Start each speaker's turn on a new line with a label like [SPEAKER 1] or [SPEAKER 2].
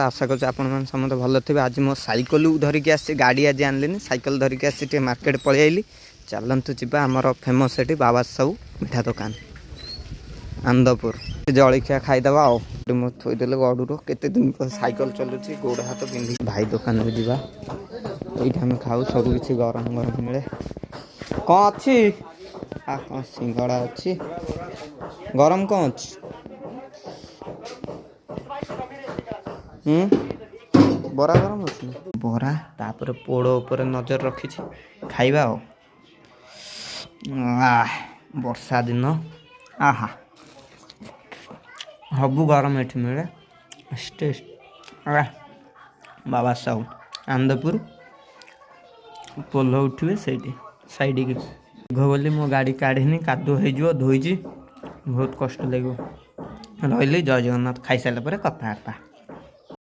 [SPEAKER 1] आशा कर समस्त भल थे। आज मो सैकल धरिकी आसी गाड़ी आज आनलिनी सैकल धरिकी आसी मार्केट पलि आइली। चलतु जी आमर फेमस से बाबा साहू मिठा दुकान आनंदपुर जलिया खाईदे आओ थोदेले गड़ूर केते दिन पर सैकल चलुची गोड़ हाथ पिंधि भाई दुकान को जीवा ये आम खाऊ सब किसी गरम गरम मिले कौन अच्छी कौन सिंगड़ा अच्छी गरम कौन अच्छी बरा गरम अच्छी बरा तापर पोड़ उपर नजर रखी खाइबा वर्षा दिन आहा हबु गरम ये मिले टेस्ट बाबा साहू आनंदपुर पोल उठे से साइड की बोली मो गाड़ी काढ़ी कादु हो धोई बहुत कष्ट लगे रही जय जगन्नाथ खाई सारे कथबार्ता।